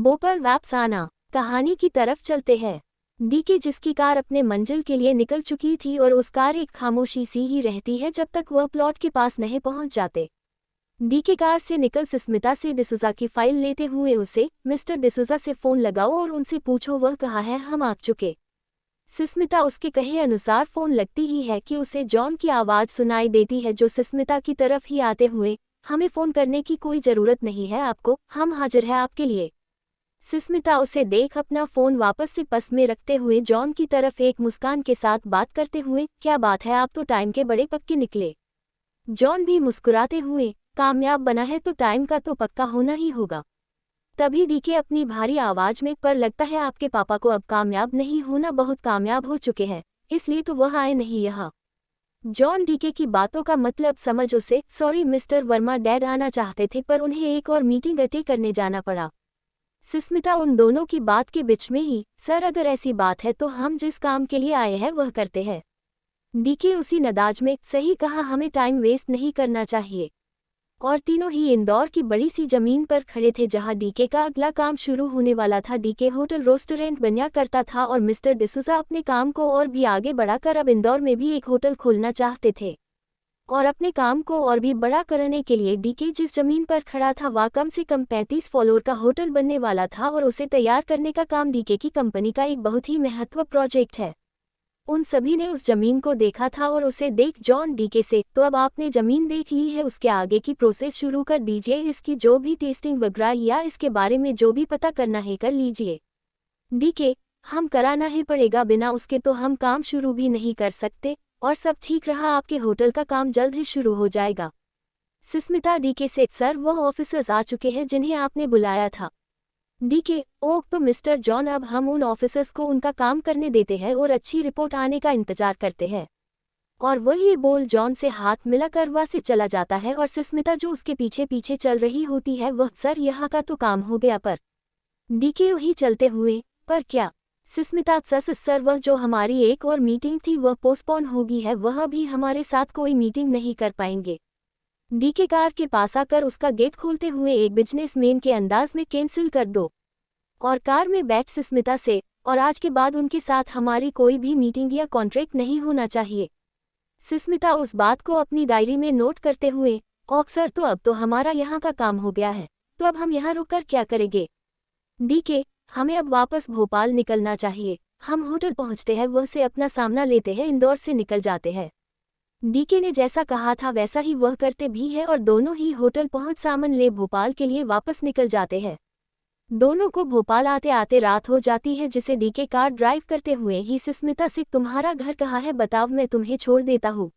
भोपाल वापसाना कहानी की तरफ चलते हैं। डीके जिसकी कार अपने मंजिल के लिए निकल चुकी थी और उस कार एक खामोशी सी ही रहती है जब तक वह प्लॉट के पास नहीं पहुंच जाते। डीके कार से निकल सुस्मिता से डिसूजा की फाइल लेते हुए उसे मिस्टर डिसूजा से फोन लगाओ और उनसे पूछो वह कहाँ है, हम आ चुके। सुस्मिता उसके कहे अनुसार फोन लगती ही है कि उसे जॉन की आवाज़ सुनाई देती है जो सुस्मिता की तरफ ही आते हुए, हमें फ़ोन करने की कोई ज़रूरत नहीं है आपको, हम हाजिर हैं आपके लिए। सुस्मिता उसे देख अपना फ़ोन वापस से पस में रखते हुए जॉन की तरफ एक मुस्कान के साथ बात करते हुए, क्या बात है आप तो टाइम के बड़े पक्के निकले। जॉन भी मुस्कुराते हुए, कामयाब बना है तो टाइम का तो पक्का होना ही होगा। तभी डीके अपनी भारी आवाज में, पर लगता है आपके पापा को अब कामयाब नहीं होना, बहुत कामयाब हो चुके हैं, इसलिए तो वह आए नहीं यहाँ। जॉन डीके की बातों का मतलब समझ उसे, सॉरी मिस्टर वर्मा, डैड आना चाहते थे पर उन्हें एक और मीटिंग अटेंड करने जाना पड़ा। सुस्मिता उन दोनों की बात के बीच में ही, सर अगर ऐसी बात है तो हम जिस काम के लिए आए हैं वह करते हैं। डीके उसी नदाज में, सही कहा, हमें टाइम वेस्ट नहीं करना चाहिए। और तीनों ही इंदौर की बड़ी सी जमीन पर खड़े थे जहां डीके का अगला काम शुरू होने वाला था। डीके होटल रेस्टोरेंट बनया करता था और मिस्टर डिसूजा अपने काम को और भी आगे बढ़ाकर अब इंदौर में भी एक होटल खोलना चाहते थे। और अपने काम को और भी बड़ा करने के लिए डीके जिस जमीन पर खड़ा था वह कम से कम 35 फ्लोर का होटल बनने वाला था और उसे तैयार करने का काम डीके की कंपनी का एक बहुत ही महत्वपूर्ण प्रोजेक्ट है। उन सभी ने उस जमीन को देखा था और उसे देख जॉन डीके से, तो अब आपने जमीन देख ली है, उसके आगे की प्रोसेस शुरू कर दीजिए, इसकी जो भी टेस्टिंग वगैरह या इसके बारे में जो भी पता करना है कर लीजिए। डीके, हम कराना ही पड़ेगा, बिना उसके तो हम काम शुरू भी नहीं कर सकते। और सब ठीक रहा आपके होटल का काम जल्द ही शुरू हो जाएगा। सुस्मिता डीके से, सर वह ऑफिसर्स आ चुके हैं जिन्हें आपने बुलाया था। डीके, ओह तो मिस्टर जॉन, अब हम उन ऑफिसर्स को उनका काम करने देते हैं और अच्छी रिपोर्ट आने का इंतजार करते हैं। और वही बोल जॉन से हाथ मिलाकर वहाँ से चला जाता है और सुस्मिता जो उसके पीछे पीछे चल रही होती है वह, सर यहाँ का तो काम हो गया पर। डीके ही चलते हुए, पर क्या। सुस्मिता, सर वह जो हमारी एक और मीटिंग थी वह पोस्टपोन होगी है, वह भी हमारे साथ कोई मीटिंग नहीं कर पाएंगे। डीके कार के पास आकर उसका गेट खोलते हुए एक बिजनेसमैन के अंदाज में, कैंसिल कर दो। और कार में बैठ सुस्मिता से, और आज के बाद उनके साथ हमारी कोई भी मीटिंग या कॉन्ट्रैक्ट नहीं होना चाहिए। सुस्मिता उस बात को अपनी डायरी में नोट करते हुए, सर तो अब तो हमारा यहाँ का काम हो गया है, तो अब हम यहाँ रुककर क्या करेंगे। डीके, हमें अब वापस भोपाल निकलना चाहिए, हम होटल पहुँचते हैं, वह से अपना सामना लेते हैं, इंदौर से निकल जाते हैं। डीके ने जैसा कहा था वैसा ही वह करते भी है और दोनों ही होटल पहुँच सामान ले भोपाल के लिए वापस निकल जाते हैं। दोनों को भोपाल आते आते रात हो जाती है, जिसे डीके कार ड्राइव करते हुए ही सुस्मिता से, तुम्हारा घर कहाँ है बताओ, मैं तुम्हें छोड़ देता हूँ।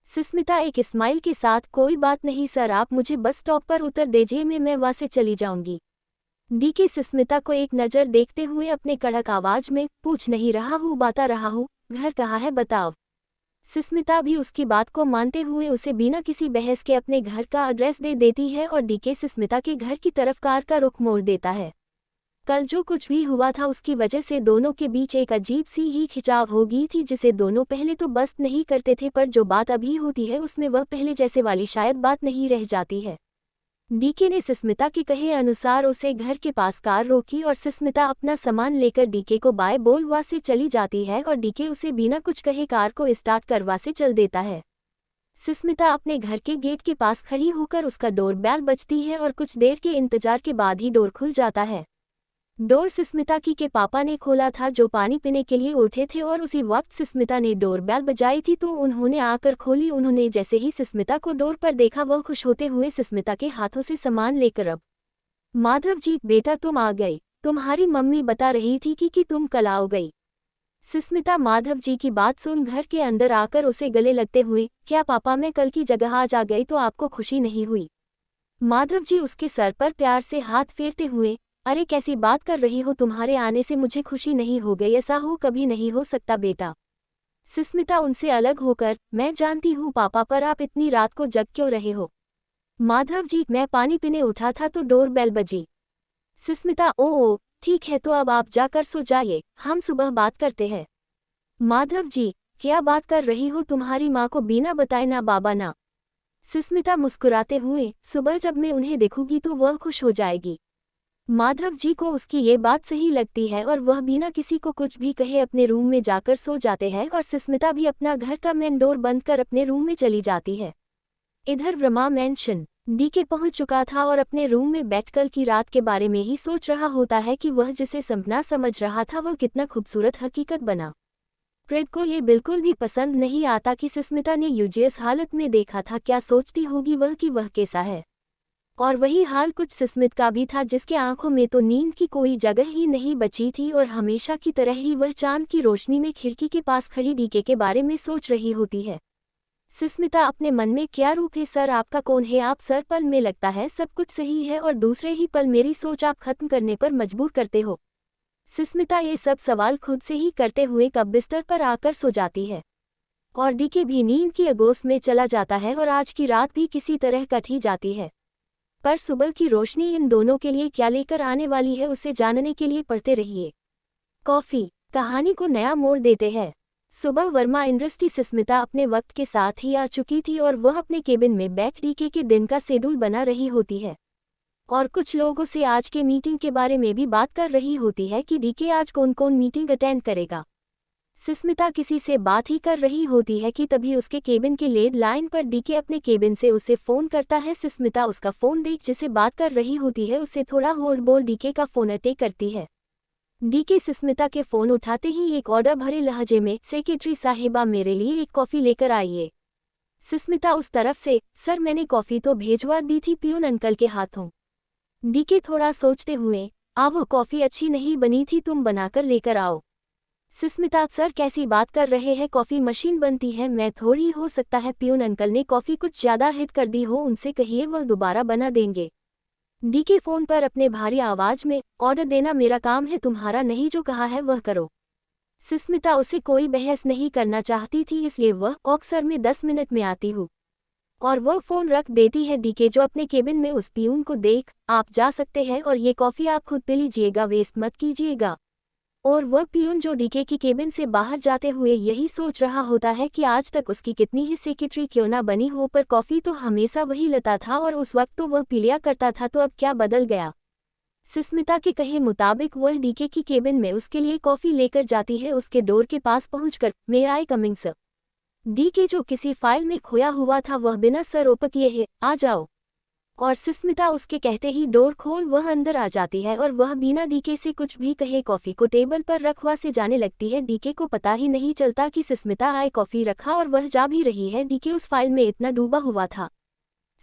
सुस्मिता एक स्माइल के साथ, कोई बात नहीं सर, आप मुझे बस स्टॉप पर उतर दीजिए, मैं वहाँ से चली जाऊंगी। डीके सुस्मिता को एक नज़र देखते हुए अपने कड़क आवाज में, पूछ नहीं रहा हूँ, बता रहा हूँ, घर कहाँ है बताओ। सुस्मिता भी उसकी बात को मानते हुए उसे बिना किसी बहस के अपने घर का एड्रेस दे देती है और डीके सुस्मिता के घर की तरफ कार का रुख मोड़ देता है। कल जो कुछ भी हुआ था उसकी वजह से दोनों के बीच एक अजीब सी ही खिंचाव हो गई थी, जिसे दोनों पहले तो बस नहीं करते थे, पर जो बात अभी होती है उसमें वह पहले जैसे वाली शायद बात नहीं रह जाती है। डीके ने सुस्मिता के कहे अनुसार उसे घर के पास कार रोकी और सुस्मिता अपना सामान लेकर डीके को बाय बोलवा से चली जाती है और डीके उसे बिना कुछ कहे कार को स्टार्ट करवा से चल देता है। सुस्मिता अपने घर के गेट के पास खड़ी होकर उसका डोर बेल बजती है और कुछ देर के इंतजार के बाद ही डोर खुल जाता है। डोर सुस्मिता की के पापा ने खोला था जो पानी पीने के लिए उठे थे और उसी वक्त सुस्मिता ने डोर बेल बजाई थी तो उन्होंने आकर खोली। उन्होंने जैसे ही सुस्मिता को डोर पर देखा वह खुश होते हुए सुस्मिता के हाथों से सामान लेकर, अब माधव जी बेटा तुम आ गई, तुम्हारी मम्मी बता रही थी कि तुम कल आओ गई। सुस्मिता माधव जी की बात सुन घर के अंदर आकर उसे गले लगते हुए, क्या पापा मैं कल की जगह आज आ गई तो आपको खुशी नहीं हुई। माधव जी उसके सर पर प्यार से हाथ फेरते हुए, अरे कैसी बात कर रही हो, तुम्हारे आने से मुझे खुशी नहीं हो गई, ऐसा हो कभी नहीं हो सकता बेटा। सुस्मिता उनसे अलग होकर, मैं जानती हूँ पापा, पर आप इतनी रात को जग क्यों रहे हो। माधव जी, मैं पानी पीने उठा था तो डोर बेल बजी। सुस्मिता, ओ ठीक है, तो अब आप जाकर सो जाइए, हम सुबह बात करते हैं। माधव जी, क्या बात कर रही हो, तुम्हारी माँ को बिना बताए ना बाबा ना। सुस्मिता मुस्कुराते हुए, सुबह जब मैं उन्हें देखूंगी तो वह खुश हो जाएगी। माधव जी को उसकी ये बात सही लगती है और वह बिना किसी को कुछ भी कहे अपने रूम में जाकर सो जाते हैं और सुस्मिता भी अपना घर का मेन डोर बंद कर अपने रूम में चली जाती है। इधर वर्मा मैंशन डीके पहुंच चुका था और अपने रूम में बैठ कल की रात के बारे में ही सोच रहा होता है कि वह जिसे सपना समझ रहा था वह कितना खूबसूरत हकीकत बना। फ्रेड को ये बिल्कुल भी पसंद नहीं आता कि सुस्मिता ने यूजियस हालत में देखा था, क्या सोचती होगी वह कि वह कैसा है। और वही हाल कुछ सुस्मित का भी था, जिसके आंखों में तो नींद की कोई जगह ही नहीं बची थी और हमेशा की तरह ही वह चांद की रोशनी में खिड़की के पास खड़ी डीके के बारे में सोच रही होती है। सुस्मिता अपने मन में, क्या रूप है सर आपका, कौन है आप सर, पल में लगता है सब कुछ सही है और दूसरे ही पल मेरी सोच आप खत्म करने पर मजबूर करते हो। सुस्मिता ये सब सवाल खुद से ही करते हुए कब बिस्तर पर आकर सो जाती है और डीके भी नींद की अगोश में चला जाता है और आज की रात भी किसी तरह कट ही जाती है। पर सुबह की रोशनी इन दोनों के लिए क्या लेकर आने वाली है उसे जानने के लिए पढ़ते रहिए। कॉफी कहानी को नया मोड़ देते हैं। सुबह वर्मा इंडस्ट्री सुस्मिता अपने वक्त के साथ ही आ चुकी थी और वह अपने केबिन में बैठ डीके के दिन का शेड्यूल बना रही होती है और कुछ लोगों से आज के मीटिंग के बारे में भी बात कर रही होती है कि डीके आज कौन कौन मीटिंग अटेंड करेगा। सुस्मिता किसी से बात ही कर रही होती है कि तभी उसके केबिन के लेड लाइन पर डीके अपने केबिन से उसे फ़ोन करता है। सुस्मिता उसका फ़ोन देख जिसे बात कर रही होती है उसे थोड़ा होल्ड बोल डीके का फ़ोन अटेक करती है। डीके सुस्मिता के फ़ोन उठाते ही एक ऑर्डर भरे लहजे में, सेक्रेटरी साहिबा मेरे लिए एक कॉफ़ी लेकर आइए। सुस्मिता उस तरफ से, सर मैंने कॉफ़ी तो भेजवा दी थी पियून अंकल के हाथों। डीके थोड़ा सोचते हुए, वो कॉफ़ी अच्छी नहीं बनी थी, तुम बनाकर लेकर आओ। सुस्मिता, सर कैसी बात कर रहे हैं, कॉफ़ी मशीन बनती है, मैं थोड़ी, हो सकता है पियून अंकल ने कॉफ़ी कुछ ज़्यादा हिट कर दी हो, उनसे कहिए वह दोबारा बना देंगे। डीके फ़ोन पर अपने भारी आवाज़ में, ऑर्डर देना मेरा काम है तुम्हारा नहीं, जो कहा है वह करो। सुस्मिता उसे कोई बहस नहीं करना चाहती थी इसलिए वह, सर मैं 10 मिनट में आती हूँ। और वह फ़ोन रख देती है। डीके जो अपने केबिन में उस पियून को देख, आप जा सकते हैं और ये कॉफ़ी आप खुद पी लीजिएगा, वेस्ट मत कीजिएगा। और वह पियून जो डीके की केबिन से बाहर जाते हुए यही सोच रहा होता है कि आज तक उसकी कितनी ही सेक्रेटरी क्यों ना बनी हो पर कॉफ़ी तो हमेशा वही लता था और उस वक्त तो वह पी लिया करता था, तो अब क्या बदल गया। सुस्मिता के कहे मुताबिक वह डीके की केबिन में उसके लिए कॉफ़ी लेकर जाती है। उसके डोर के पास पहुंचकर, मे आई कमिंग सर। डीके जो किसी फाइल में खोया हुआ था वह बिना सर ओप किए है, आ जाओ। और सुस्मिता उसके कहते ही डोर खोल वह अंदर आ जाती है और वह बिना डीके से कुछ भी कहे कॉफ़ी को टेबल पर रखवा से जाने लगती है। डीके को पता ही नहीं चलता कि सुस्मिता आए कॉफ़ी रखा और वह जा भी रही है। डीके उस फाइल में इतना डूबा हुआ था।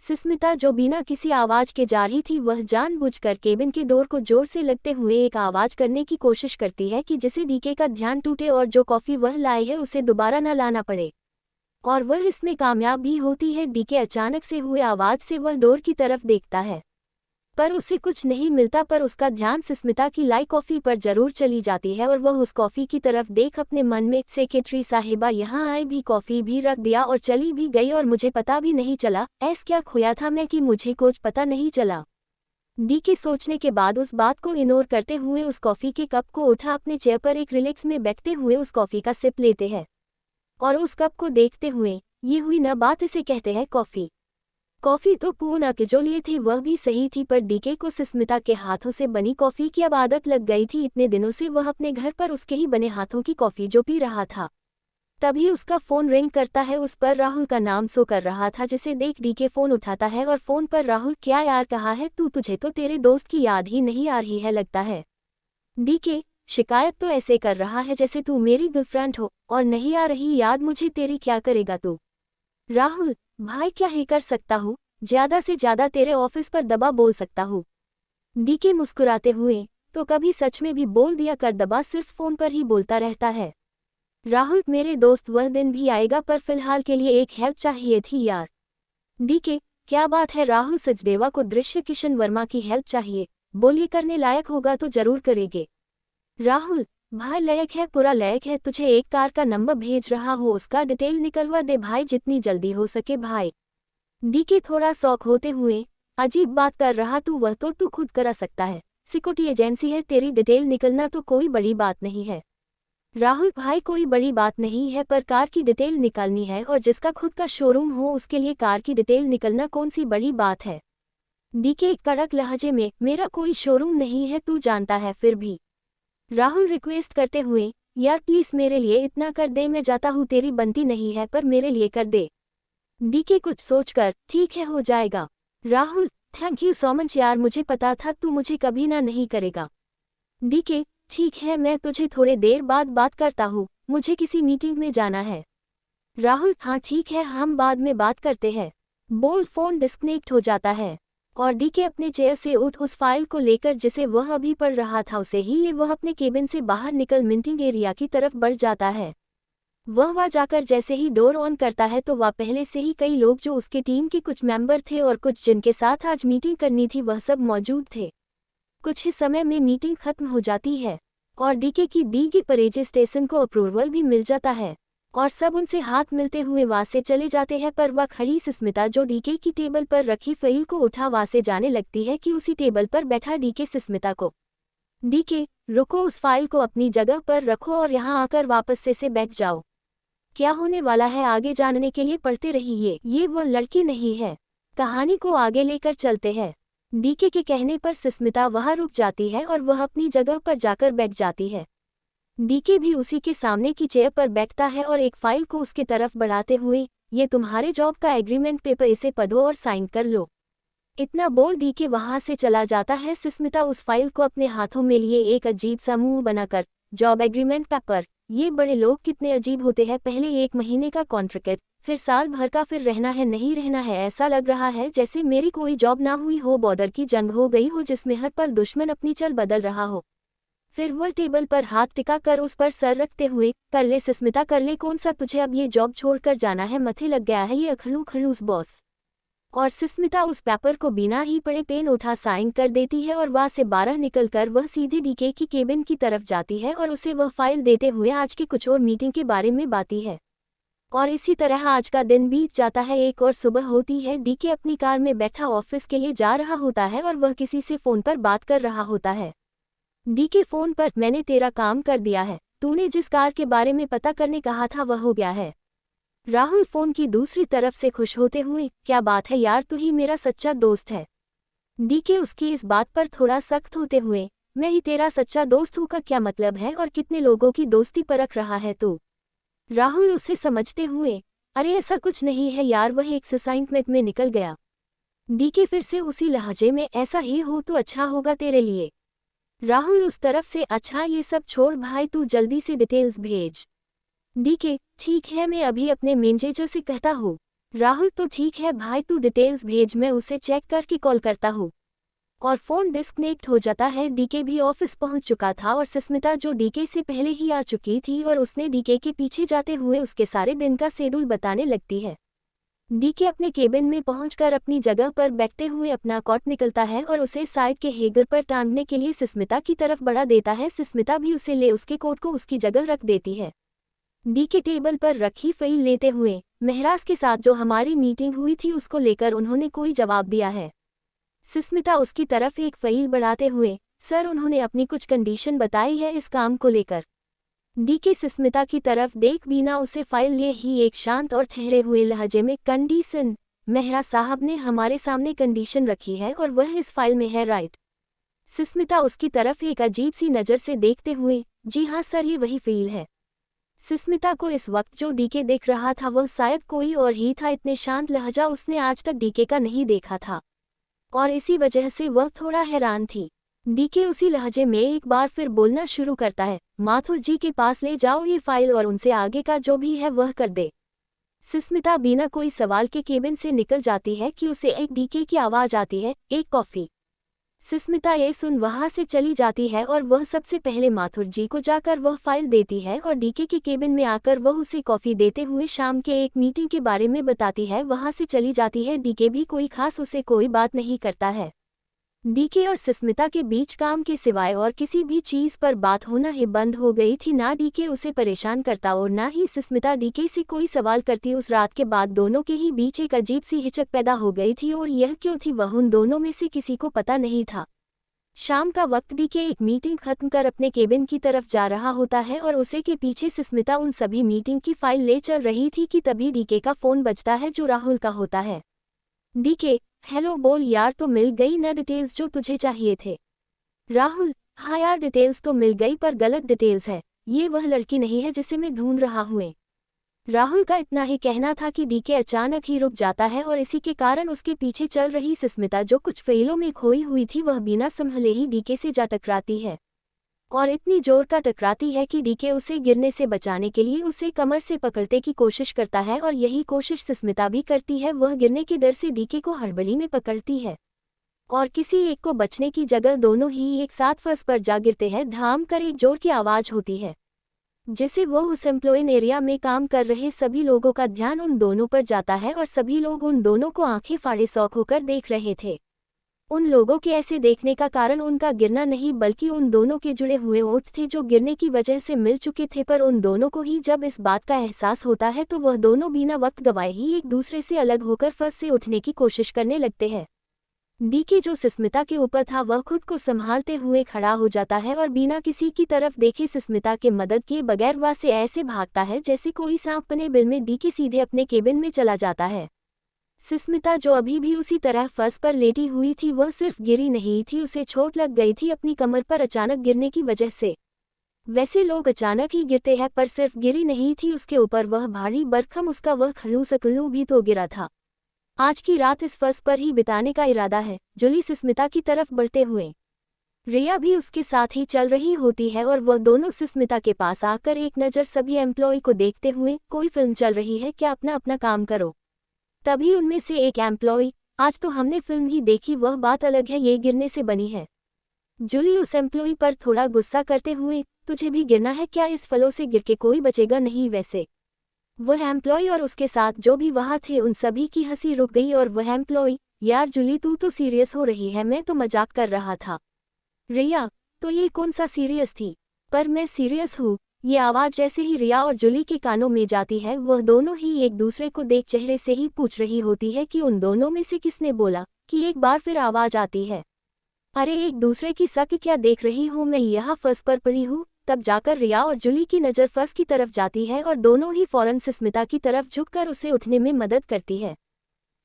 सुस्मिता जो बिना किसी आवाज़ के जा रही थी वह जानबूझकर केबिन के डोर को जोर से लगते हुए एक आवाज़ करने की कोशिश करती है कि जिससे डीके का ध्यान टूटे और जो कॉफ़ी वह लाए है उसे दोबारा न लाना पड़े। और वह इसमें कामयाब भी होती है। डीके अचानक से हुए आवाज़ से वह डोर की तरफ देखता है पर उसे कुछ नहीं मिलता, पर उसका ध्यान सुस्मिता की लाई कॉफ़ी पर जरूर चली जाती है और वह उस कॉफ़ी की तरफ देख अपने मन में, सेक्रेटरी साहिबा यहाँ आए भी कॉफ़ी भी रख दिया और चली भी गई और मुझे पता भी नहीं चला, ऐसा क्या खोया था मैं कि मुझे कुछ पता नहीं चला। डीके सोचने के बाद उस बात को इग्नोर करते हुए उस कॉफ़ी के कप को उठा अपने चेयर पर एक रिलैक्स में बैठते हुए उस कॉफ़ी का सिप लेते हैं और उस कप को देखते हुए, ये हुई न बात, इसे कहते हैं कॉफ़ी। कॉफ़ी तो पूना के जो लिए थी वह भी सही थी पर डीके को सुस्मिता के हाथों से बनी कॉफ़ी की अब आदत लग गई थी। इतने दिनों से वह अपने घर पर उसके ही बने हाथों की कॉफ़ी जो पी रहा था। तभी उसका फ़ोन रिंग करता है। उस पर राहुल का नाम शो कर रहा था जिसे देख डीके फ़ोन उठाता है और फ़ोन पर राहुल, क्या यार कहा है तू, तुझे तो तेरे दोस्त की याद ही नहीं आ रही है लगता है। डीके, शिकायत तो ऐसे कर रहा है जैसे तू मेरी गर्लफ्रेंड हो, और नहीं आ रही याद मुझे तेरी, क्या करेगा तू। राहुल, भाई क्या ही कर सकता हूँ, ज़्यादा से ज़्यादा तेरे ऑफिस पर दबा बोल सकता हूँ। डीके मुस्कुराते हुए, तो कभी सच में भी बोल दिया कर दबा, सिर्फ फ़ोन पर ही बोलता रहता है। राहुल, मेरे दोस्त वह दिन भी आएगा पर फिलहाल के लिए एक हेल्प चाहिए थी यार। डीके, क्या बात है राहुल, सचदेवा को दृश्य किशन वर्मा की हेल्प चाहिए, बोलिए करने लायक होगा तो जरूर करेंगे। राहुल, भाई लायक है, पूरा लायक है, तुझे एक कार का नंबर भेज रहा हो, उसका डिटेल निकलवा दे भाई जितनी जल्दी हो सके भाई। डीके थोड़ा शौक होते हुए, अजीब बात कर रहा तू, वह तो तू खुद करा सकता है, सिक्योरिटी एजेंसी है, तेरी डिटेल निकलना तो कोई बड़ी बात नहीं है। राहुल भाई, कोई बड़ी बात नहीं है पर कार की डिटेल निकालनी है और जिसका खुद का शोरूम हो उसके लिए कार की डिटेल निकलना कौन सी बड़ी बात है। डीके एक कड़क लहजे में, मेरा कोई शोरूम नहीं है तू जानता है फिर भी। राहुल रिक्वेस्ट करते हुए, यार प्लीज मेरे लिए इतना कर दे, मैं जाता हूँ तेरी बनती नहीं है पर मेरे लिए कर दे। डीके कुछ सोचकर, ठीक है हो जाएगा। Rahul, thank you so much यार, मुझे पता था तू मुझे कभी ना नहीं करेगा। डीके, ठीक है मैं तुझे थोड़े देर बाद बात करता हूँ, मुझे किसी मीटिंग में जाना है। राहुल, हाँ ठीक है हम बाद में बात करते हैं। बोल फोन डिस्कनेक्ट हो जाता है और डीके अपने चेयर से उठ उस फाइल को लेकर जिसे वह अभी पढ़ रहा था उसे ही ले वह अपने केबिन से बाहर निकल मीटिंग एरिया की तरफ बढ़ जाता है। वह जाकर जैसे ही डोर ऑन करता है तो वह पहले से ही कई लोग जो उसके टीम के कुछ मेंबर थे और कुछ जिनके साथ आज मीटिंग करनी थी वह सब मौजूद थे। कुछ ही समय में मीटिंग खत्म हो जाती है और डीके की दी गई परेजे स्टेशन को अप्रूवल भी मिल जाता है और सब उनसे हाथ मिलते हुए वहां से चले जाते हैं। पर वह खड़ी सुस्मिता जो डीके की टेबल पर रखी फाइल को उठा वहां से जाने लगती है कि उसी टेबल पर बैठा डीके सुस्मिता को, डीके रुको, उस फाइल को अपनी जगह पर रखो और यहाँ आकर वापस से बैठ जाओ। क्या होने वाला है आगे जानने के लिए पढ़ते रहिए। ये वो लड़की नहीं है, कहानी को आगे लेकर चलते हैं। डीके के कहने पर सुस्मिता वहां रुक जाती है और वह अपनी जगह पर जाकर बैठ जाती है। डीके भी उसी के सामने की चेयर पर बैठता है और एक फाइल को उसके तरफ बढ़ाते हुए, ये तुम्हारे जॉब का एग्रीमेंट पेपर, इसे पढ़ो और साइन कर लो। इतना बोल डीके वहां से चला जाता है। सुस्मिता उस फाइल को अपने हाथों में लिए एक अजीब सा मुंह बनाकर, जॉब एग्रीमेंट पेपर, ये बड़े लोग कितने अजीब होते हैं, पहले 1 महीने का कॉन्ट्रैक्ट, फिर साल भर का, फिर रहना है नहीं रहना है, ऐसा लग रहा है जैसे मेरी कोई जॉब ना हुई हो, बॉर्डर की जंग हो गई हो जिसमें हर पल दुश्मन अपनी चल बदल रहा हो। फिर वह टेबल पर हाथ टिका कर उस पर सर रखते हुए, कर ले सुस्मिता कर ले, कौन सा तुझे अब ये जॉब छोड़कर जाना है, मथे लग गया है ये अखड़ू खड़ूस बॉस। और सुस्मिता उस पेपर को बिना ही पढ़े पेन उठा साइन कर देती है और वहां से बाहर निकलकर वह सीधे डीके की केबिन की तरफ जाती है और उसे वह फाइल देते हुए आज की कुछ और मीटिंग के बारे में बाती है। और इसी तरह आज का दिन बीत जाता है। एक और सुबह होती है, डीके अपनी कार में बैठा ऑफिस के लिए जा रहा होता है और वह किसी से फोन पर बात कर रहा होता है। डीके फोन पर, मैंने तेरा काम कर दिया है, तूने जिस कार के बारे में पता करने कहा था वह हो गया है। राहुल फोन की दूसरी तरफ से खुश होते हुए, क्या बात है यार, तू ही मेरा सच्चा दोस्त है। डीके उसकी इस बात पर थोड़ा सख्त होते हुए, मैं ही तेरा सच्चा दोस्त हूँ का क्या मतलब है और कितने लोगों की दोस्ती परख रहा है तू। राहुल उसे समझते हुए, अरे ऐसा कुछ नहीं है यार, वह एक असाइनमेंट में निकल गया। डीके फिर से उसी लहजे में, ऐसा ही हो तो अच्छा होगा तेरे लिए। राहुल उस तरफ से, अच्छा ये सब छोड़ भाई, तू जल्दी से डिटेल्स भेज। डीके, ठीक है मैं अभी अपने मैनेजर से कहता हूँ। राहुल, तो ठीक है भाई तू डिटेल्स भेज, मैं उसे चेक करके कॉल करता हूँ। और फोन डिस्कनेक्ट हो जाता है। डीके भी ऑफिस पहुंच चुका था और सुस्मिता जो डीके से पहले ही आ चुकी थी और उसने डीके के पीछे जाते हुए उसके सारे दिन का शेड्यूल बताने लगती है। डीके अपने केबिन में पहुंचकर अपनी जगह पर बैठते हुए अपना कोट निकलता है और उसे साइड के हेगर पर टांगने के लिए सुस्मिता की तरफ बढ़ा देता है। सुस्मिता भी उसे ले उसके कोट को उसकी जगह रख देती है। डीके टेबल पर रखी फाइल लेते हुए, महराज के साथ जो हमारी मीटिंग हुई थी उसको लेकर उन्होंने कोई जवाब दिया है। सुस्मिता उसकी तरफ एक फाइल बढ़ाते हुए, सर उन्होंने अपनी कुछ कंडीशन बताई है इस काम को लेकर। डीके सुस्मिता की तरफ देख बिना उसे फाइल लिए ही एक शांत और ठहरे हुए लहजे में, कंडीशन, महराज साहब ने हमारे सामने कंडीशन रखी है और वह इस फाइल में है, राइट। सुस्मिता उसकी तरफ एक अजीब सी नज़र से देखते हुए, जी हाँ सर ये वही फाइल है। सुस्मिता को इस वक्त जो डीके देख रहा था वह शायद कोई और ही था, इतने शांत लहजा उसने आज तक डीके का नहीं देखा था और इसी वजह से वह थोड़ा हैरान थी। डीके उसी लहजे में एक बार फिर बोलना शुरू करता है, माथुर जी के पास ले जाओ ये फाइल और उनसे आगे का जो भी है वह कर दे। सुस्मिता बिना कोई सवाल के केबिन से निकल जाती है कि उसे एक डीके की आवाज़ आती है, एक कॉफ़ी। सुस्मिता ये सुन वहां से चली जाती है और वह सबसे पहले माथुर जी को जाकर वह फाइल देती है और डीके के केबिन में आकर वह उसे कॉफ़ी देते हुए शाम के एक मीटिंग के बारे में बताती है। वहां से चली जाती है। डीके भी कोई खास उसे कोई बात नहीं करता है। डीके और सुस्मिता के बीच काम के सिवाय और किसी भी चीज़ पर बात होना ही बंद हो गई थी। ना डीके उसे परेशान करता और ना ही सुस्मिता डीके से कोई सवाल करती। उस रात के बाद दोनों के ही बीच एक अजीब सी हिचक पैदा हो गई थी और यह क्यों थी वह उन दोनों में से किसी को पता नहीं था। शाम का वक्त डीके एक मीटिंग खत्म कर अपने केबिन की तरफ जा रहा होता है और उसे के पीछे सुस्मिता उन सभी मीटिंग की फाइल ले चल रही थी कि तभी डीके का फ़ोन बजता है जो राहुल का होता है। डीके, हेलो बोल यार, तो मिल गई ना डिटेल्स जो तुझे चाहिए थे? राहुल, हाँ यार डिटेल्स तो मिल गई पर गलत डिटेल्स है। ये वह लड़की नहीं है जिसे मैं ढूंढ रहा हूँ। राहुल का इतना ही कहना था कि डीके अचानक ही रुक जाता है और इसी के कारण उसके पीछे चल रही सुस्मिता जो कुछ फेलों में खोई हुई थी वह बिना संभले ही डीके से जा टकराती है। और इतनी जोर का टकराती है कि डीके उसे गिरने से बचाने के लिए उसे कमर से पकड़ने की कोशिश करता है और यही कोशिश सुस्मिता भी करती है। वह गिरने के डर से डीके को हड़बड़ी में पकड़ती है और किसी एक को बचने की जगह दोनों ही एक साथ फर्श पर जा गिरते हैं। धाम कर एक जोर की आवाज होती है जिसे वो उस एम्प्लॉइन एरिया में काम कर रहे सभी लोगों का ध्यान उन दोनों पर जाता है और सभी लोग उन दोनों को आंखें फाड़े शौक होकर देख रहे थे। उन लोगों के ऐसे देखने का कारण उनका गिरना नहीं बल्कि उन दोनों के जुड़े हुए ओठ थे जो गिरने की वजह से मिल चुके थे। पर उन दोनों को ही जब इस बात का एहसास होता है तो वह दोनों बिना वक्त गवाए ही एक दूसरे से अलग होकर फर्श से उठने की कोशिश करने लगते हैं। डीके जो सुस्मिता के ऊपर था वह खुद को संभालते हुए खड़ा हो जाता है और बिना किसी की तरफ देखे सुस्मिता के मदद किए बगैर वहां से ऐसे भागता है जैसे कोई सांप अपने बिल में। डीके सीधे अपने केबिन में चला जाता है। सुस्मिता जो अभी भी उसी तरह फर्श पर लेटी हुई थी वह सिर्फ गिरी नहीं थी, उसे चोट लग गई थी अपनी कमर पर अचानक गिरने की वजह से। वैसे लोग अचानक ही गिरते हैं पर सिर्फ गिरी नहीं थी, उसके ऊपर वह भारी बरखम उसका वह खड़ू सकड़ू भी तो गिरा था। आज की रात इस फर्श पर ही बिताने का इरादा है। जुली सुस्मिता की तरफ बढ़ते हुए रिया भी उसके साथ ही चल रही होती है और वह दोनों सुस्मिता के पास आकर एक नज़र सभी एम्प्लॉय को देखते हुए, कोई फिल्म चल रही है क्या, अपना अपना काम करो। तभी उनमें से एक एम्प्लॉय, आज तो हमने फिल्म ही देखी, वह बात अलग है, ये गिरने से बनी है। जुली उस एम्प्लॉय पर थोड़ा गुस्सा करते हुए, तुझे भी गिरना है क्या, इस फलों से गिर के कोई बचेगा नहीं। वैसे वह एम्प्लॉय और उसके साथ जो भी वहाँ थे उन सभी की हंसी रुक गई और वह एम्प्लॉय, यार जुली तू तो सीरियस हो रही है, मैं तो मजाक कर रहा था। रिया, तो ये कौन सा सीरियस थी? पर मैं सीरियस हूँ। ये आवाज़ जैसे ही रिया और जुली के कानों में जाती है वह दोनों ही एक दूसरे को देख चेहरे से ही पूछ रही होती है कि उन दोनों में से किसने बोला। कि एक बार फिर आवाज़ आती है, अरे एक दूसरे की शक्ल क्या देख रही हूँ, मैं यहाँ फर्श पर पड़ी हूँ। तब जाकर रिया और जुली की नज़र फर्श की तरफ जाती है और दोनों ही फौरन सुस्मिता की तरफ झुककर उसे उठने में मदद करती है।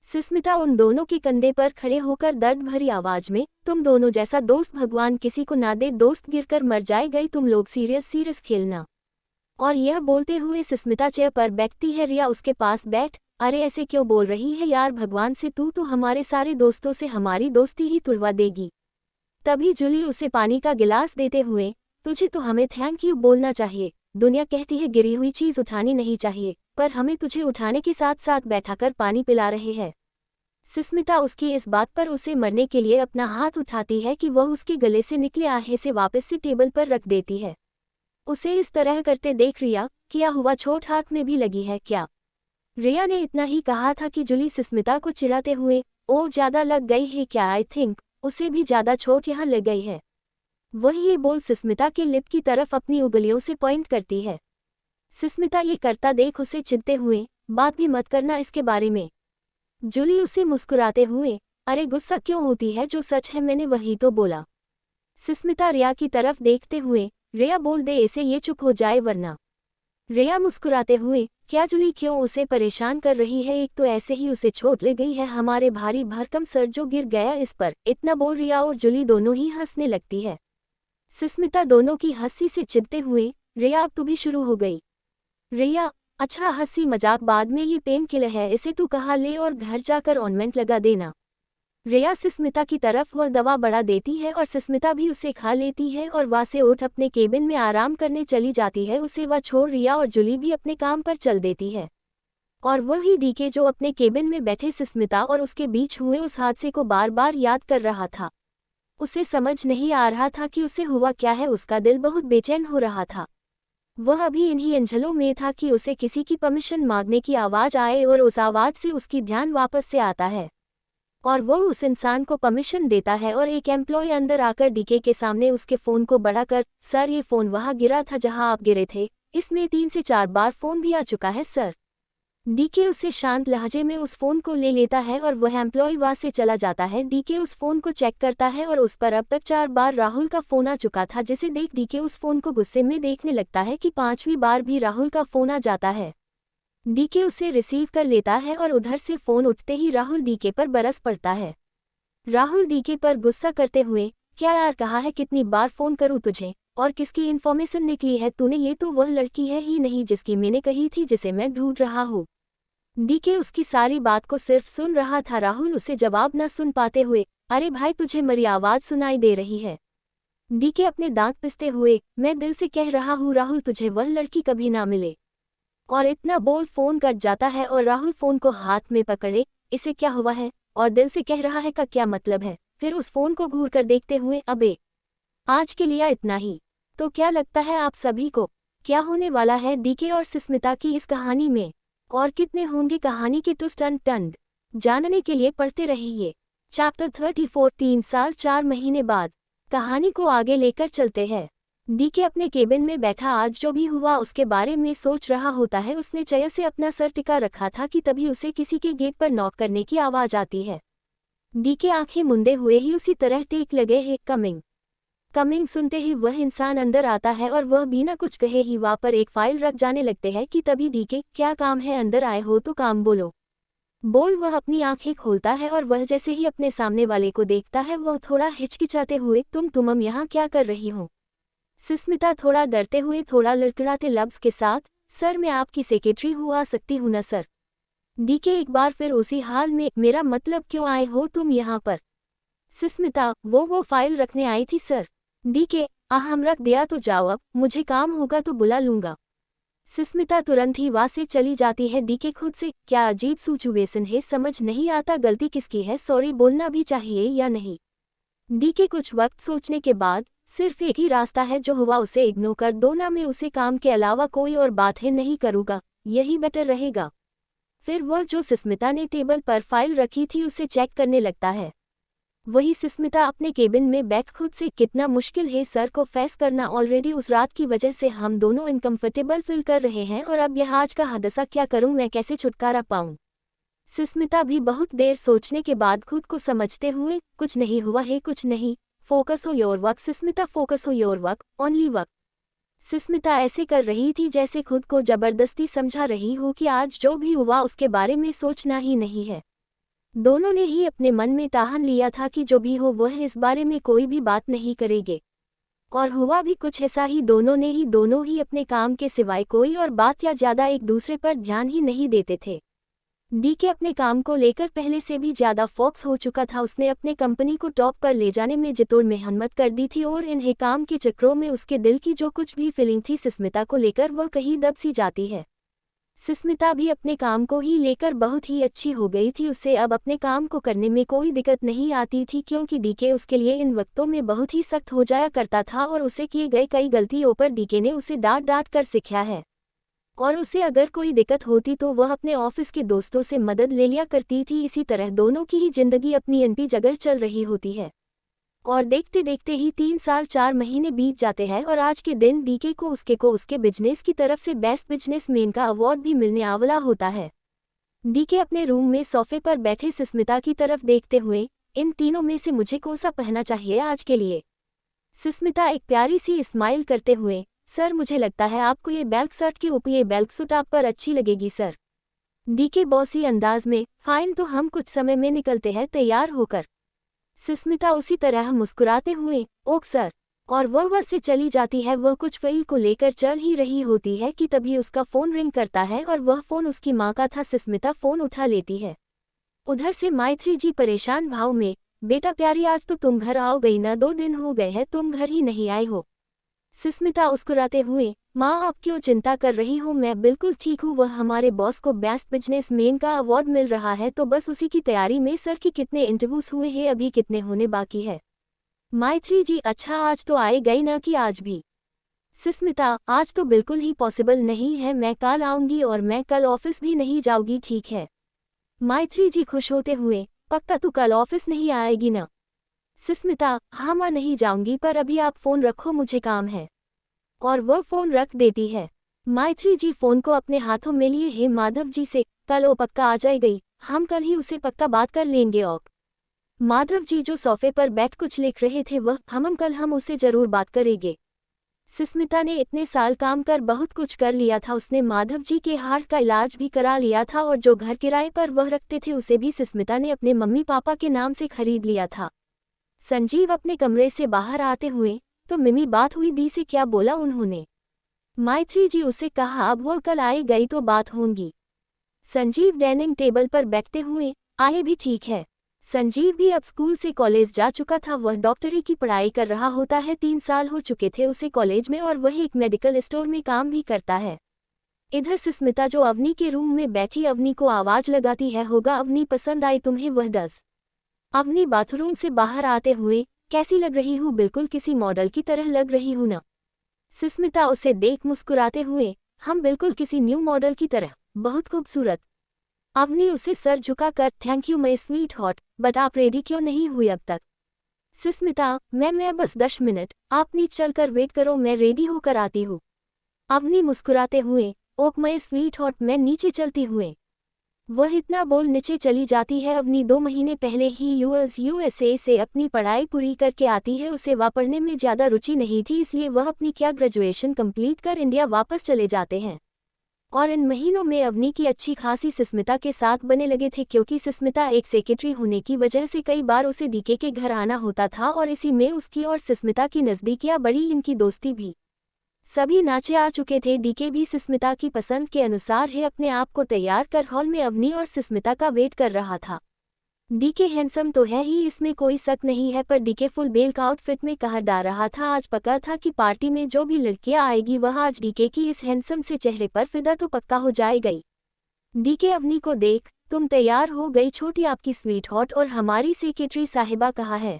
सुस्मिता उन दोनों के कंधे पर खड़े होकर दर्द भरी आवाज में, तुम दोनों जैसा दोस्त भगवान किसी को ना दे, दोस्त गिरकर मर जाए, गई तुम लोग सीरियस खेलना। और यह बोलते हुए सुस्मिता चेयर पर बैठती है। रिया उसके पास बैठ, अरे ऐसे क्यों बोल रही है यार, भगवान से तू तो हमारे सारे दोस्तों से हमारी दोस्ती ही तुड़वा देगी। तभी जुली उसे पानी का गिलास देते हुए, तुझे तो हमें थैंक यू बोलना चाहिए। दुनिया कहती है गिरी हुई चीज उठानी नहीं चाहिए, पर हमें तुझे उठाने के साथ साथ बैठाकर पानी पिला रहे हैं। सुस्मिता उसकी इस बात पर उसे मरने के लिए अपना हाथ उठाती है कि वह उसके गले से निकले आहे से वापस से टेबल पर रख देती है। उसे इस तरह करते देख रिया, क्या हुआ, चोट हाथ में भी लगी है क्या? रिया ने इतना ही कहा था कि जुली सुस्मिता को चिढ़ाते हुए, ओ ज्यादा लग गई है क्या, आई थिंक उसे भी ज्यादा चोट यहाँ लग गई है। वही ये बोल सुस्मिता के लिप की तरफ अपनी उंगलियों से पॉइंट करती है। सुस्मिता ये करता देख उसे चिढ़ते हुए, बात भी मत करना इसके बारे में। जुली उसे मुस्कुराते हुए, अरे गुस्सा क्यों होती है, जो सच है मैंने वही तो बोला। सुस्मिता रिया की तरफ देखते हुए, रिया बोल दे इसे, ये चुप हो जाए वरना। रिया मुस्कुराते हुए, क्या जुली क्यों उसे परेशान कर रही है, एक तो ऐसे ही उसे चोट लग गई है, हमारे भारी भरकम सर जो गिर गया इस पर। इतना बोल रिया और जुली दोनों ही हंसने लगती है। सुस्मिता दोनों की हंसी से चिढ़ते हुए, रिया अब तू भी शुरू हो गई। रिया, अच्छा हंसी मजाक बाद में, ये पेन किलर है, इसे तू कहा ले और घर जाकर ऑइंटमेंट लगा देना। रिया सुस्मिता की तरफ वह दवा बढ़ा देती है और सुस्मिता भी उसे खा लेती है और वहाँ से उठ अपने केबिन में आराम करने चली जाती है। उसे वह छोड़ रिया और जुली भी अपने काम पर चल देती है। और वही डीके जो अपने केबिन में बैठे सुस्मिता और उसके बीच हुए उस हादसे को बार बार याद कर रहा था। उसे समझ नहीं आ रहा था कि उसे हुआ क्या है, उसका दिल बहुत बेचैन हो रहा था। वह अभी इन्हीं अंजलों में था कि उसे किसी की परमिशन मांगने की आवाज़ आए और उस आवाज़ से उसकी ध्यान वापस से आता है और वह उस इंसान को परमिशन देता है और एक एम्प्लॉय अंदर आकर डीके के सामने उसके फ़ोन को बढ़ाकर, सर ये फ़ोन वहाँ गिरा था जहाँ आप गिरे थे, इसमें 3 से 4 बार फ़ोन भी आ चुका है सर। डीके उसे शांत लहजे में उस फ़ोन को ले लेता है और वह एम्प्लॉय वहाँ से चला जाता है। डीके उस फ़ोन को चेक करता है और उस पर अब तक 4 बार राहुल का फ़ोन आ चुका था, जिसे देख डीके उस फ़ोन को गुस्से में देखने लगता है कि 5वीं बार भी राहुल का फ़ोन आ जाता है। डीके उसे रिसीव कर लेता है और उधर से फोन उठते ही राहुल डीके पर बरस पड़ता है। राहुल डीके पर गुस्सा करते हुए, क्या यार कहा है कितनी बार फोन करूं तुझे, और किसकी इन्फॉर्मेशन निकली है तूने, ये तो वह लड़की है ही नहीं जिसकी मैंने कही थी जिसे मैं ढूंढ रहा हूँ। डीके उसकी सारी बात को सिर्फ सुन रहा था। राहुल उसे जवाब न सुन पाते हुए, अरे भाई तुझे मेरी आवाज़ सुनाई दे रही है। डीके अपने दांत पिसते हुए, मैं दिल से कह रहा हूँ राहुल तुझे वह लड़की कभी ना मिले। और इतना बोल फोन कट जाता है और राहुल फोन को हाथ में पकड़े, इसे क्या हुआ है और दिल से कह रहा है का क्या मतलब है। फिर उस फोन को घूर कर देखते हुए, अबे आज के लिए इतना ही। तो क्या लगता है आप सभी को, क्या होने वाला है डीके और सुस्मिता की इस कहानी में, और कितने होंगे कहानी के ट्विस्ट एंड टर्न, जानने के लिए पढ़ते रहिए। चैप्टर 34 3 साल 4 महीने बाद। कहानी को आगे लेकर चलते हैं। डीके अपने केबिन में बैठा आज जो भी हुआ उसके बारे में सोच रहा होता है। उसने चेयर से अपना सर टिका रखा था कि तभी उसे किसी के गेट पर नॉक करने की आवाज़ आती है। डीके आंखें मुंदे हुए ही उसी तरह टेक लगे है। कमिंग कमिंग सुनते ही वह इंसान अंदर आता है और वह बिना कुछ कहे ही वहाँ पर एक फाइल रख जाने लगते हैं कि तभी डीके, क्या काम है, अंदर आए हो तो काम बोलो। बोल वह अपनी आंखें खोलता है और वह जैसे ही अपने सामने वाले को देखता है वह थोड़ा हिचकिचाते हुए, तुम यहाँ क्या कर रही हो। सुस्मिता थोड़ा डरते हुए, थोड़ा लड़खड़ाते लफ्ज के साथ, सर मैं आपकी सेक्रेटरी हूँ, आ सकती हूँ ना सर। डीके एक बार फिर उसी हाल में, मेरा मतलब क्यों आए हो तुम यहाँ पर। सुस्मिता, वो फाइल रखने आई थी सर। डीके, हम रख दिया तो जाओ, अब मुझे काम होगा तो बुला लूंगा। सुस्मिता तुरंत ही वहां से चली जाती है। डीके खुद से, क्या अजीब सिचुएशन है, समझ नहीं आता गलती किसकी है, सॉरी बोलना भी चाहिए या नहीं। डीके कुछ वक्त सोचने के बाद, सिर्फ एक ही रास्ता है, जो हुआ उसे इग्नोर कर दो ना, मैं उसे काम के अलावा कोई और बात ही नहीं करूँगा, यही बेटर रहेगा। फिर वह जो सुस्मिता ने टेबल पर फाइल रखी थी उसे चेक करने लगता है। वही सुस्मिता अपने केबिन में बैठ खुद से, कितना मुश्किल है सर को फेस करना, ऑलरेडी उस रात की वजह से हम दोनों इनकम्फर्टेबल फील कर रहे हैं और अब यह आज का हादसा, क्या करूं मैं, कैसे छुटकारा पाऊं। सुस्मिता भी बहुत देर सोचने के बाद खुद को समझते हुए, कुछ नहीं हुआ है, कुछ नहीं, फोकस हो योर वर्क सुस्मिता, फोकस हो your work, only work. Sushmita ऐसे कर रही थी जैसे खुद को जबरदस्ती समझा रही हो कि आज जो भी हुआ उसके बारे में सोचना ही नहीं है। दोनों ने ही अपने मन में ठान लिया था कि जो भी हो वह इस बारे में कोई भी बात नहीं करेंगे, और हुआ भी कुछ ऐसा ही। दोनों ही अपने काम के सिवाय कोई और बात या ज़्यादा एक दूसरे पर ध्यान ही नहीं देते थे। डीके अपने काम को लेकर पहले से भी ज़्यादा फोकस हो चुका था। उसने अपने कंपनी को टॉप पर ले जाने में जितोड़ मेहनत कर दी थी और इन्हें काम के चक्रों में उसके दिल की जो कुछ भी फीलिंग थी सुस्मिता को लेकर वह कहीं दब सी जाती है। सुस्मिता भी अपने काम को ही लेकर बहुत ही अच्छी हो गई थी। उसे अब अपने काम को करने में कोई दिक्कत नहीं आती थी, क्योंकि डीके उसके लिए इन वक्तों में बहुत ही सख्त हो जाया करता था और उसे किए गए कई गलतियों पर डीके ने उसे डांट डांट कर सिखाया है। और उसे अगर कोई दिक्कत होती तो वह अपने ऑफिस के दोस्तों से मदद ले लिया करती थी। इसी तरह दोनों की ही जिंदगी अपनी अनपी जगह चल रही होती है। और देखते देखते ही 3 साल 4 महीने बीत जाते हैं और आज के दिन डीके को उसके बिजनेस की तरफ से बेस्ट बिजनेसमैन का अवार्ड भी मिलने वाला होता है। डीके अपने रूम में सोफे पर बैठे सुस्मिता की तरफ देखते हुए, इन तीनों में से मुझे कौन सा पहनना चाहिए आज के लिए। सुस्मिता एक प्यारी सी स्माइल करते हुए, सर मुझे लगता है आपको ये बेल्ट शर्ट के ऊपर ये बेल्ट सूट आप पर अच्छी लगेगी सर। डीके बॉसी अंदाज में, फाइन तो हम कुछ समय में निकलते हैं तैयार होकर। सुस्मिता उसी तरह मुस्कुराते हुए, ओक सर, और वह से चली जाती है। वह कुछ फाइल को लेकर चल ही रही होती है कि तभी उसका फ़ोन रिंग करता है और वह फ़ोन उसकी माँ का था। सुस्मिता फ़ोन उठा लेती है। उधर से मायत्री जी परेशान भाव में, बेटा प्यारी आज तो तुम घर आओ गई ना, 2 दिन हो गए हैं तुम घर ही नहीं आए हो। सुस्मिता मुस्कुराते हुए, माँ आप क्यों चिंता कर रही हो, मैं बिल्कुल ठीक हूँ। वह हमारे बॉस को बेस्ट बिजनेसमैन का अवार्ड मिल रहा है तो बस उसी की तैयारी में। सर की कितने इंटरव्यूज हुए हैं, अभी कितने होने बाकी है। मायत्री जी, अच्छा आज तो आए गए ना कि आज भी। सुस्मिता, आज तो बिल्कुल ही पॉसिबल नहीं है, मैं कल आऊँगी और मैं कल ऑफिस भी नहीं जाऊँगी, ठीक है। मायत्री जी खुश होते हुए, पक्का तू कल ऑफिस नहीं आएगी ना। सुस्मिता, हाँ मैं नहीं जाऊँगी, पर अभी आप फ़ोन रखो मुझे काम है। और वह फ़ोन रख देती है। मायत्री जी फ़ोन को अपने हाथों में लिए, हे माधव जी से, कल वो पक्का आ जाएगी, हम कल ही उसे पक्का बात कर लेंगे। और माधव जी जो सोफे पर बैठ कुछ लिख रहे थे, वह, हम कल हम उसे ज़रूर बात करेंगे। सुस्मिता ने इतने साल काम कर बहुत कुछ कर लिया था। उसने माधव जी के हार्ट का इलाज भी करा लिया था और जो घर किराए पर वह रखते थे उसे भी सुस्मिता ने अपने मम्मी पापा के नाम से खरीद लिया था। संजीव अपने कमरे से बाहर आते हुए, तो मिमी बात हुई दी से? क्या बोला उन्होंने? मायत्री जी उसे कहा अब वो कल आए गई तो बात होंगी। संजीव डाइनिंग टेबल पर बैठते हुए, आए भी ठीक है। संजीव भी अब स्कूल से कॉलेज जा चुका था। वह डॉक्टरी की पढ़ाई कर रहा होता है। 3 साल हो चुके थे उसे कॉलेज में और वह एक मेडिकल स्टोर में काम भी करता है। इधर सुस्मिता जो अवनी के रूम में बैठी अवनी को आवाज लगाती है, होगा अवनी पसंद आई तुम्हें? वह डस। अवनी बाथरूम से बाहर आते हुए, कैसी लग रही हूँ? बिल्कुल किसी मॉडल की तरह लग रही हूँ ना? सुस्मिता उसे देख मुस्कुराते हुए, हम बिल्कुल किसी न्यू मॉडल की तरह, बहुत खूबसूरत। अवनी उसे सर झुकाकर, thank you my sweet hot, but आप रेडी क्यों नहीं हुई अब तक? सुस्मिता, मैं बस 10 मिनट, आप नीचे चलकर वेट करो, मैं रेडी होकर आती हूँ। अवनी मुस्कुराते हुए, ओक माय स्वीट हॉट, मैं नीचे चलती हुए। वह इतना बोल नीचे चली जाती है। अवनी 2 महीने पहले ही यूएसए से अपनी पढ़ाई पूरी करके आती है। उसे वहाँ पढ़ने में ज़्यादा रुचि नहीं थी, इसलिए वह अपनी ग्रेजुएशन कंप्लीट कर इंडिया वापस चले जाते हैं। और इन महीनों में अवनी की अच्छी खासी सुस्मिता के साथ बने लगे थे, क्योंकि सुस्मिता एक सेक्रेटरी होने की वजह से कई बार उसे डीके के घर आना होता था और इसी में उसकी और सुस्मिता की नज़दीकियां बढ़ी, इनकी दोस्ती भी। सभी नाचे आ चुके थे। डीके भी सुस्मिता की पसंद के अनुसार है अपने आप को तैयार कर हॉल में अवनी और सुस्मिता का वेट कर रहा था। डीके हैंडसम तो है ही, इसमें कोई शक नहीं है, पर डीके फुल बेल्ट आउटफिट में कहा जा रहा था। आज पक्का था कि पार्टी में जो भी लड़कियां आएगी वह आज डीके की इस हैंडसम से चेहरे पर फिदा तो पक्का हो जाएगी। डीके अवनी को देख, तुम तैयार हो गई छोटी आपकी स्वीट हॉट और हमारी सेक्रेटरी साहिबा कहा है।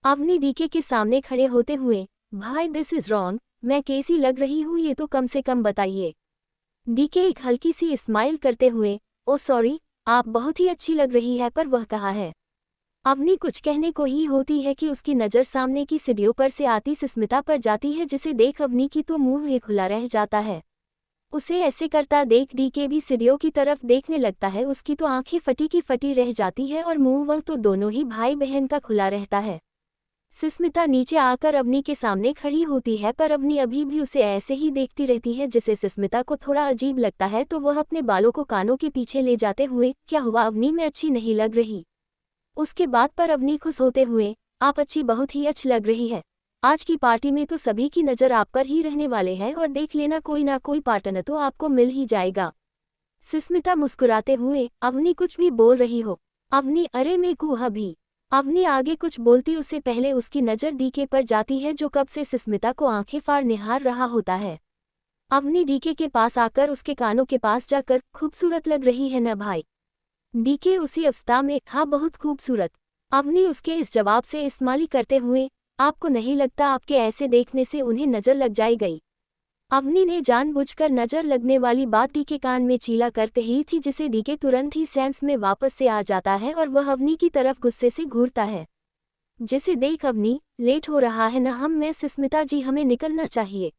अवनी डीके के सामने खड़े होते हुए, भाई दिस इज रॉन्ग, मैं कैसी लग रही हूँ ये तो कम से कम बताइए। डीके एक हल्की सी स्माइल करते हुए, ओ सॉरी, आप बहुत ही अच्छी लग रही है, पर वह कहा है। अवनी कुछ कहने को ही होती है कि उसकी नज़र सामने की सीढ़ियों पर से आती सुस्मिता पर जाती है, जिसे देख अवनी की तो मुंह ही खुला रह जाता है। उसे ऐसे करता देख डीके भी सीढ़ियों की तरफ देखने लगता है। उसकी तो आंखें फटी की फटी रह जाती है और मुंह वह तो दोनों ही भाई बहन का खुला रहता है। सुस्मिता नीचे आकर अवनी के सामने खड़ी होती है, पर अवनी अभी भी उसे ऐसे ही देखती रहती है, जिसे सुस्मिता को थोड़ा अजीब लगता है। तो वह अपने बालों को कानों के पीछे ले जाते हुए, क्या हुआ अवनी, मैं अच्छी नहीं लग रही? उसके बाद पर अवनी खुश होते हुए, आप अच्छी, बहुत ही अच्छी लग रही है। आज की पार्टी में तो सभी की नज़र आप पर ही रहने वाले हैं और देख लेना कोई ना कोई पार्टनर तो आपको मिल ही जाएगा। सुस्मिता मुस्कुराते हुए, अवनी कुछ भी बोल रही हो? अवनी, अरे मैं कुहा भी। अवनी आगे कुछ बोलती उससे पहले उसकी नज़र डीके पर जाती है, जो कब से सुस्मिता को आंखें फाड़ निहार रहा होता है। अवनी डीके के पास आकर उसके कानों के पास जाकर, खूबसूरत लग रही है ना भाई? डीके उसी अवस्था में, हाँ बहुत खूबसूरत। अवनी उसके इस जवाब से इस्माली करते हुए, आपको नहीं लगता आपके ऐसे देखने से उन्हें नज़र लग जाएगी? अवनी ने जानबूझकर नज़र लगने वाली बात डीके कान में चीला कर कही थी, जिसे डीके तुरंत ही सेंस में वापस से आ जाता है और वह अवनी की तरफ गुस्से से घूरता है, जिसे देख अवनी, लेट हो रहा है ना? मैं सुस्मिता जी, हमें निकलना चाहिए।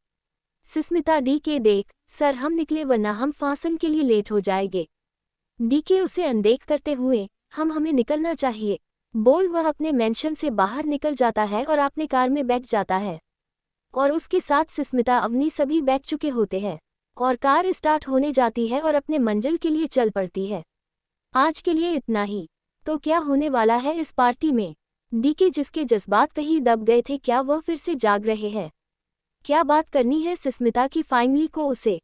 सुस्मिता, डीके देख, सर हम निकले वरना हम फंक्शन के लिए लेट हो जाएंगे। डीके उसे अनदेख करते हुए, हमें निकलना चाहिए, बोल वह अपने मेंशन से बाहर निकल जाता है और अपने कार में बैठ जाता है। और उसके साथ सुस्मिता अवनी सभी बैठ चुके होते हैं और कार स्टार्ट होने जाती है और अपने मंजिल के लिए चल पड़ती है। आज के लिए इतना ही। तो क्या होने वाला है इस पार्टी में? डीके जिसके जज्बात कहीं दब गए थे, क्या वह फिर से जाग रहे हैं? क्या बात करनी है सुस्मिता की फाइनली को उसे?